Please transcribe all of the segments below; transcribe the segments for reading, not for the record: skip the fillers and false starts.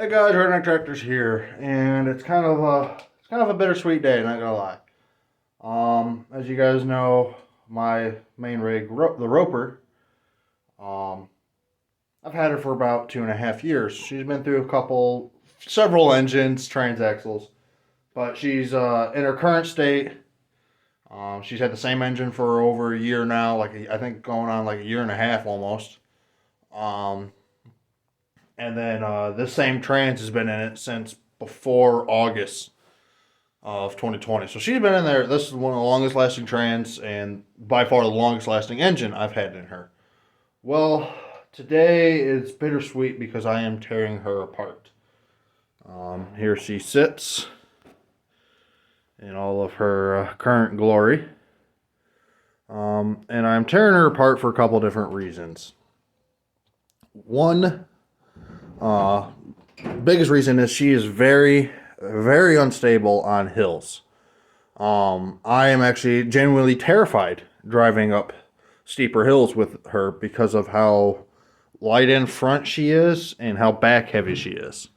Hey guys, Redneck Tractors here, and it's kind of a bittersweet day, not gonna lie. As you guys know, my main rig, the Roper, um, I've had her for about 2.5 years. She's been through several engines, transaxles, but she's in her current state. She's had the same engine for over a year now, I think going on like a year and a half almost. Um, and then this same trans has been in it since before August of 2020. So she's been in there. This is one of the longest lasting trans and by far the longest lasting engine I've had in her. Well, today is bittersweet because I am tearing her apart. Here she sits in all of her current glory. And I'm tearing her apart for a couple different reasons. One, uh, biggest reason is she is very, very unstable on hills. I am actually genuinely terrified driving up steeper hills with her because of how light in front she is and how back heavy she is.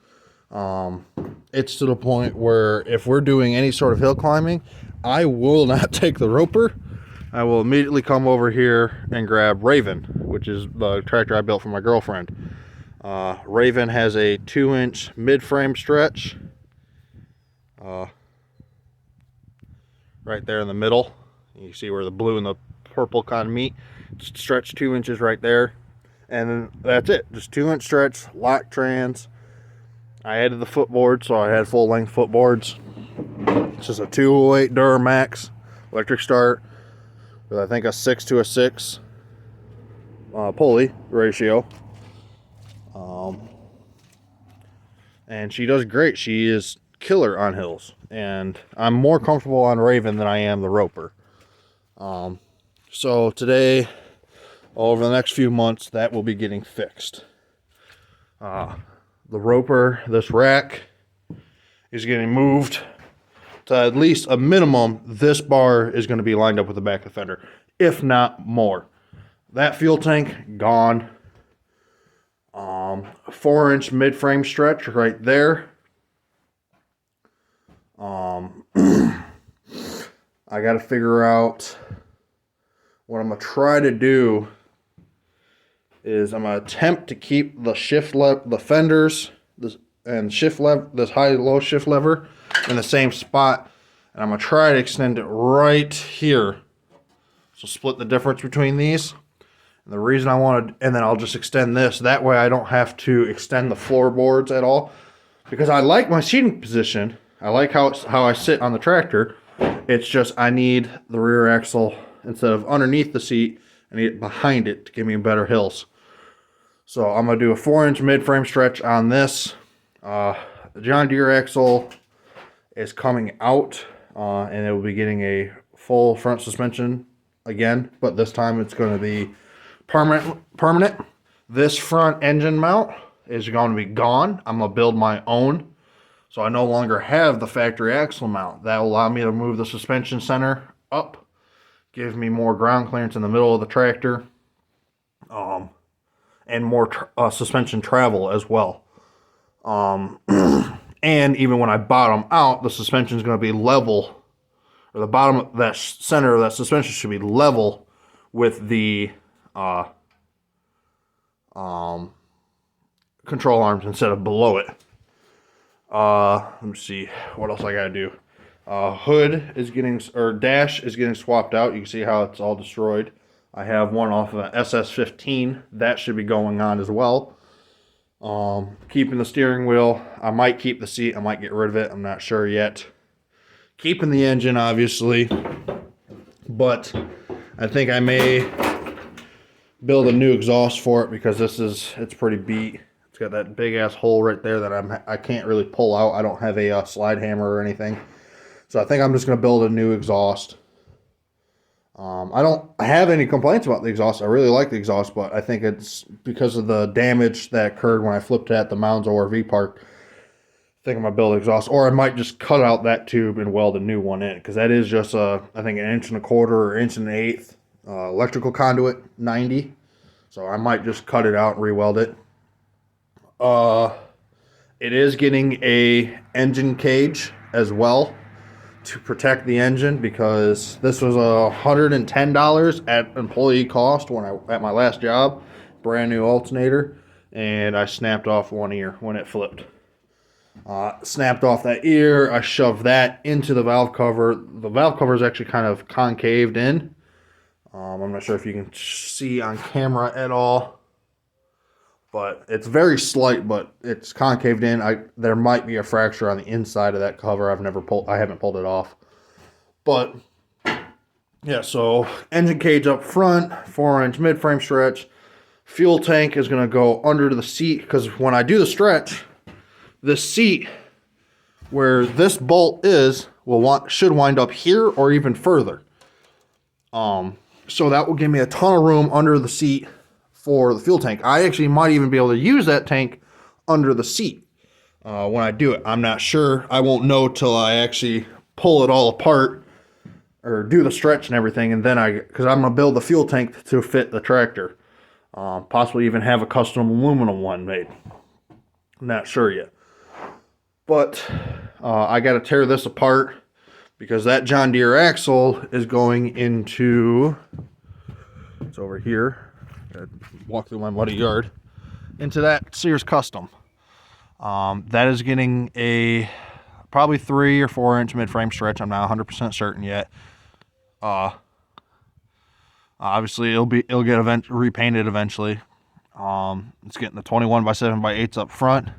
It's to the point where if we're doing any sort of hill climbing, I will not take the Roper. I will immediately come over here and grab Raven, which is the tractor I built for my girlfriend. Raven has a 2-inch mid-frame stretch. Right there in the middle. You see where the blue and the purple kind of meet. Stretch 2 inches right there. And that's it. Just 2-inch stretch, lock trans. I added the footboard, so I had full length footboards. It's just a 208 Duramax electric start with I think a 6 to a 6 pulley ratio. And she does great. She is killer on hills, and I'm more comfortable on Raven than I am the Roper. So today, over the next few months, that will be getting fixed. The Roper, this rack, is getting moved to at least a minimum. This bar is going to be lined up with the back of the fender, if not more. That fuel tank, gone. 4-inch mid-frame stretch right there. I got to figure out what I'm going to try to do is I'm going to attempt to keep the fenders and this high-low shift lever in the same spot. And I'm going to try to extend it right here. So split the difference between these. And the reason I wanted, and then I'll just extend this. That way I don't have to extend the floorboards at all. Because I like my seating position. I like how I sit on the tractor. It's just I need the rear axle, instead of underneath the seat, I need it behind it to give me better hills. So I'm going to do a 4-inch mid-frame stretch on this. The John Deere axle is coming out, and it will be getting a full front suspension again, but this time it's going to be permanent. This front engine mount is going to be gone. I'm going to build my own. So I no longer have the factory axle mount. That will allow me to move the suspension center up, give me more ground clearance in the middle of the tractor, and more suspension travel as well. And even when I bottom out, the suspension is going to be level, or the bottom of that center of that suspension should be level with the control arms instead of below it. Let me see what else I gotta do. Hood is getting, or dash is getting swapped out. You can see how it's all destroyed. I have one off of an SS15 that should be going on as well. Keeping the steering wheel. I might keep the seat. I might get rid of it. I'm not sure yet. Keeping the engine, obviously, but I think I may build a new exhaust for it because it's pretty beat. It's got that big ass hole right there that I can't really pull out. I don't have a slide hammer or anything. So I think I'm just going to build a new exhaust. I don't have any complaints about the exhaust. I really like the exhaust, but I think it's because of the damage that occurred when I flipped it at the Mounds ORV park. I think I'm going to build an exhaust, or I might just cut out that tube and weld a new one in, because that is just I think 1.25 or 1.125 electrical conduit 90. So I might just cut it out and re-weld it. It is getting a engine cage as well to protect the engine, because this was $110 at employee cost when at my last job, brand new alternator, and I snapped off one ear when it flipped. Snapped off that ear. I shoved that into the valve cover. The valve cover is actually kind of concaved in. I'm not sure if you can see on camera at all, but it's very slight, but it's concaved in. There might be a fracture on the inside of that cover. I haven't pulled it off. But yeah, so engine cage up front, 4-inch mid-frame stretch. Fuel tank is going to go under the seat, because when I do the stretch, this seat where this bolt is should wind up here or even further. So that will give me a ton of room under the seat for the fuel tank. I actually might even be able to use that tank under the seat when I do it. I'm not sure. I won't know till I actually pull it all apart or do the stretch and everything, and then because I'm going to build the fuel tank to fit the tractor. Possibly even have a custom aluminum one made. I'm not sure yet. But I got to tear this apart, because that John Deere axle is going into, it's over here, gotta walk through my muddy yard, into that Sears Custom. That is getting a probably 3 or 4-inch mid-frame stretch. I'm not 100% certain yet. Obviously it'll get repainted eventually. It's getting the 21 by 7 by 8s up front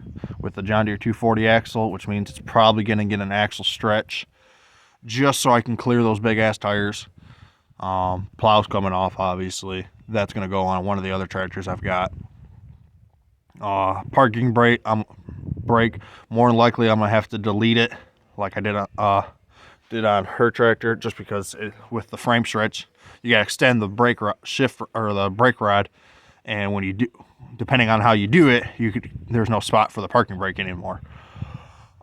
with the John Deere 240 axle, which means it's probably going to get an axle stretch just so I can clear those big ass tires. Plow's coming off, obviously. That's going to go on one of the other tractors I've got. Parking brake, more than likely I'm going to have to delete it like I did on her tractor, just because with the frame stretch, you got to extend the brake the brake rod. And when you do, depending on how you do it, there's no spot for the parking brake anymore.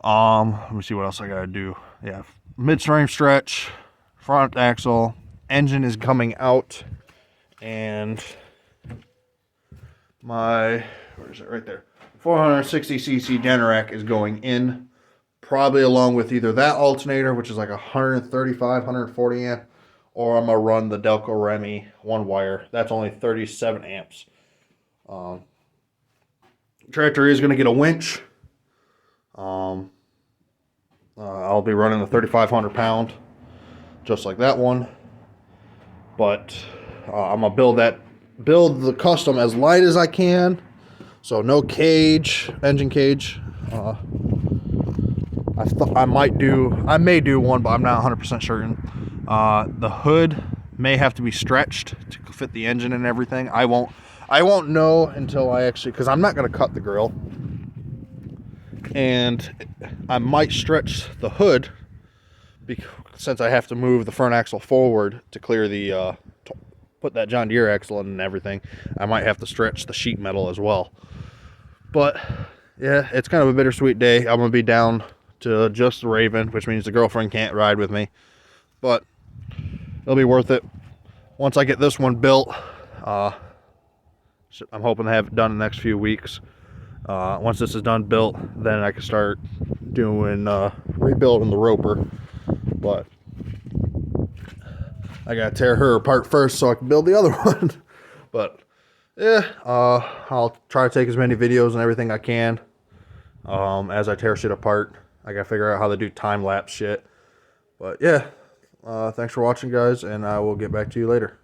Let me see what else I gotta do. Yeah, mid-frame stretch, front axle, engine is coming out, and where is it? Right there. 460cc Generac is going in, probably along with either that alternator, which is like 135, 140 amp, or I'm gonna run the Delco Remy one wire. That's only 37 amps. Tractor is gonna get a winch. I'll be running the 3,500 pound, just like that one. But I'm gonna build the custom as light as I can. So no cage, engine cage. I may do one, but I'm not 100% certain. The hood may have to be stretched to fit the engine and everything. I won't know until I actually, because I'm not going to cut the grill. And I might stretch the hood since I have to move the front axle forward to clear put that John Deere axle in and everything. I might have to stretch the sheet metal as well. But yeah, it's kind of a bittersweet day. I'm going to be down to just the Raven, which means the girlfriend can't ride with me. But it'll be worth it. Once I get this one built, I'm hoping to have it done in the next few weeks. Once this is done built, then I can start doing rebuilding the roper. But I gotta tear her apart first so I can build the other one. But yeah, I'll try to take as many videos and everything I can as I tear shit apart. I gotta figure out how to do time-lapse shit. But yeah, thanks for watching, guys, and I will get back to you later.